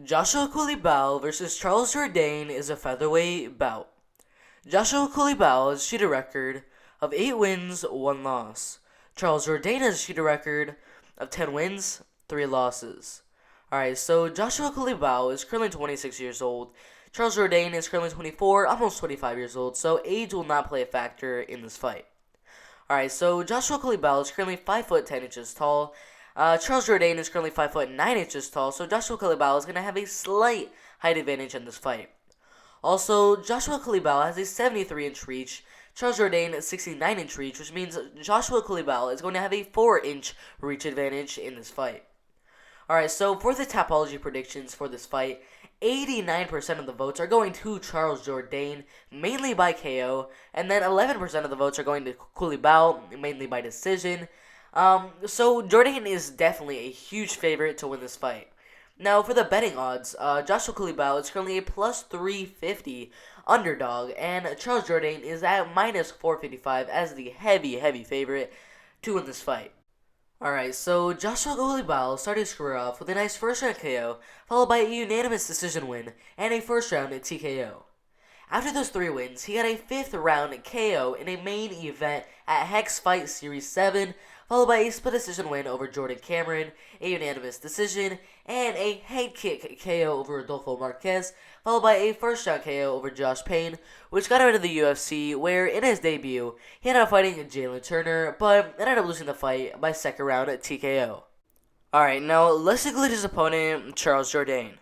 Joshua Culibao versus Charles Jourdain is a featherweight bout. Joshua Culibao has a shooting record of 8 wins, 1 loss. Charles Jourdain has a shooting record of 10 wins, 3 losses. Alright, so Joshua Culibao is currently 26 years old. Charles Jourdain is currently 24, almost 25 years old, so age will not play a factor in this fight. Alright, so Joshua Culibao is currently 5 foot 10 inches tall. Charles Jourdain is currently 5 foot 9 inches tall, so Joshua Culibao is going to have a slight height advantage in this fight. Also, Joshua Culibao has a 73-inch reach. Charles Jourdain has 69-inch reach, which means Joshua Culibao is going to have a 4-inch reach advantage in this fight. Alright, so for the Tapology predictions for this fight, 89% of the votes are going to Charles Jourdain, mainly by KO, and then 11% of the votes are going to Culibao, mainly by decision. So Jourdain is definitely a huge favorite to win this fight. Now, for the betting odds, Joshua Culibao is currently a plus 350 underdog, and Charles Jourdain is at minus 455 as the heavy favorite to win this fight. Alright, so Joshua Culibao started his career off with a nice first round KO, followed by a unanimous decision win and a first round TKO. After those 3 wins, he got a 5th round KO in a main event at Hex Fight Series 7, followed by a split decision win over Jordan Cameron, a unanimous decision, and a head kick KO over Rodolfo Marquez, followed by a first round KO over Josh Payne, which got him into the UFC, where in his debut, he ended up fighting Jalen Turner, but ended up losing the fight by second round TKO. Alright, now let's take a look at his opponent, Charles Jourdain.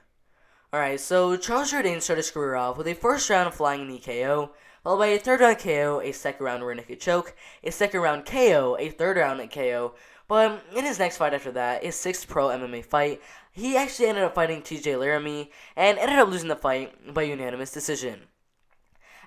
Alright, so Charles Jourdain started his career off with a first round flying knee KO, followed by a third round KO, a second round rear naked choke, a second round KO, a third round KO, but in his next fight after that, his 6th pro MMA fight, he actually ended up fighting TJ Laramie, and ended up losing the fight by unanimous decision.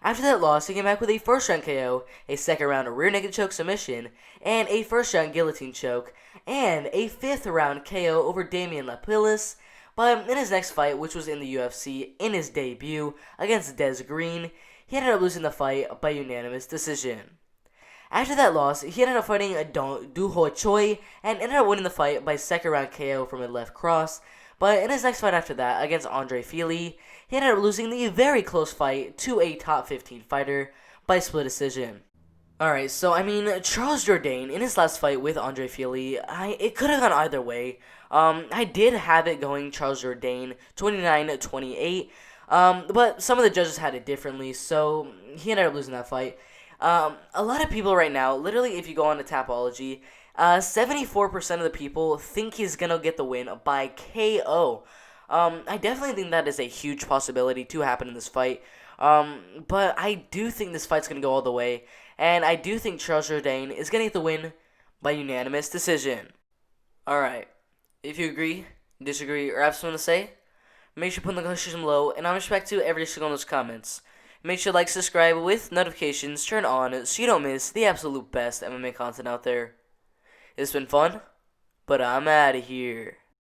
After that loss, he came back with a first round KO, a second round rear naked choke submission, and a first round guillotine choke, and a 5th round KO over Damian Lapilus. But in his next fight, which was in the UFC, in his debut against Des Green, he ended up losing the fight by unanimous decision. After that loss, he ended up fighting Du Ho Choi and ended up winning the fight by second round KO from a left cross. But in his next fight after that, against Andre Fili, he ended up losing the very close fight to a top 15 fighter by split decision. Alright, so Charles Jourdain, in his last fight with Andre Fili, it could have gone either way. I did have it going Charles Jourdain 29-28, but some of the judges had it differently, so he ended up losing that fight. A lot of people right now, literally if you go on to Tapology, 74% of the people think he's gonna get the win by KO. I definitely think that is a huge possibility to happen in this fight. But I do think this fight's gonna go all the way, and I do think Charles Jourdain is gonna get the win by unanimous decision. Alright, if you agree, disagree, or have something to say, make sure to put in the comments section below, and I'll respect to every single one of those comments. Make sure to like, subscribe with notifications turned on so you don't miss the absolute best MMA content out there. It's been fun, but I'm out of here.